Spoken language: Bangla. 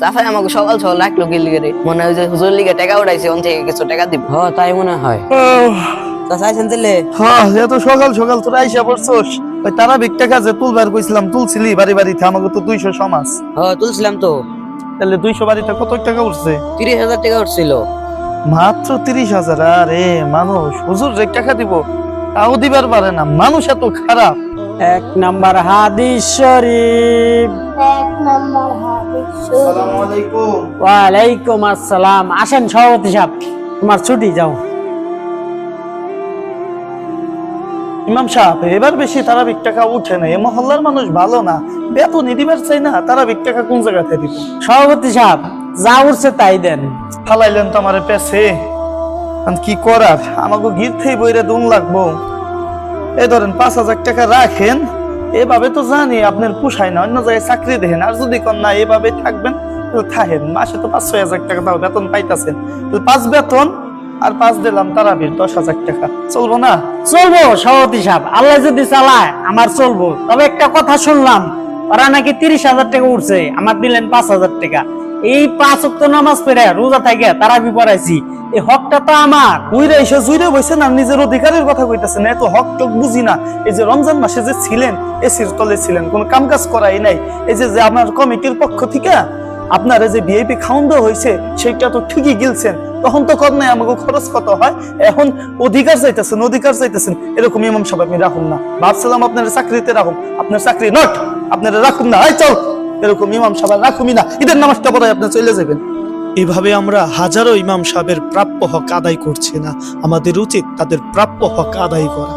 চাচাই আমাকে সকাল সকাল রাখলো কি লিগে রে, মনে হয় যে হুজুর লিগে টাকা উঠাইছে, ওন থেকে কিছু টাকা দিব। হ তাই মনে হয়। চাচা আইছেন তাইলে? হ্যাঁ, এত সকাল সকাল তোরা আইসা পড়ছস। ওই তারা ভিক্ষা কাজে তুলবার কইছিলাম, তুলছিলি বাড়ি বাড়িতে, আমাকে তো 200 সমাজ। হ তুলছিলাম তো। তাহলে 200 বাড়িতে কত টাকা উঠছে? 30,000 টাকা উঠছিল। মাত্র 30,000? আরে মানুষ হুজুর রে টাকা দিব তাও দিবার পারে না, মানুষ এত খারাপ। 1 নাম্বার হাদিস শরীফ। আসসালামু আলাইকুম। ওয়ালাইকুম আসসালাম। আসেন সভাপতি সাহেব, তোমার ছুটি, যাও। ইমাম সাহেব, এবার বেশি তারা টাকা উঠে না, এ মহল্লার মানুষ ভালো না, বেতনই দিবার চাই না, তারা টাকা কোন জায়গাতে দিব? সভাপতি সাহেব, যা উঠছে তাই দেন। ফালাইলেন তো আমার পেছে, কি করার, আমাকে গিরতেই বইরে দুন লাগবো। এই ধরেন 5,000 টাকা রাখেন, এভাবে তো জানি আপনার পোষায় না, অন্য জায়গায় চাকরি দেখেন, আর যদি কন না এভাবে থাকবেন থাকেন, মাসে তো 5-6 হাজার টাকা তাও বেতন পাইতেছেন, 5 বেতন আর 5 দিলাম তারাবির 10,000 টাকা, চলবো না? চলবো সভাপতি সাহেব, আল্লাহ যদি চালায় আমার চলবো। তবে একটা কথা শুনলাম, ওরা নাকি 30,000 টাকা উঠছে, আমার দিলেন 5,000 টাকা। এই 5 ওয়াক্ত নামাজ পড়ে রোজা থাকে তারাবি পড়াইছি, এই হকটা তো আমার। উইরা এসে জুইরে বসে না, নিজের অধিকারের কথা কইতাছেন, এত হক টক বুঝি না। এই যে রমজান মাসে যে ছিলেন, এসির তলে ছিলেন, কোন কাম কাজ করাই নাই। এই যে আমার কমিটির পক্ষ থেকে আপনার যে ভিআইপি খাওয়ান দেওয়া হয়েছে, সেইটা তো ঠিকই গিলছেন, তখন তো কর নাই, আমাকে খরচ কত হয়, এখন অধিকার চাইতেছেন, এরকম ইমাম সাহেব আপনি রাখুন না। ভাবছিলাম আপনার চাকরিতে রাখুন, আপনার চাকরি নট, আপনারা রাখুন না, এই চল, এরকম ইমাম সাহেব রাখুমি না, ঈদের নামাজটা পরে আপনি চলে যাবেন। এভাবে আমরা হাজারো ইমাম সাহেবের প্রাপ্য হক আদায় করছি না, আমাদের উচিত তাদের প্রাপ্য হক আদায় করা।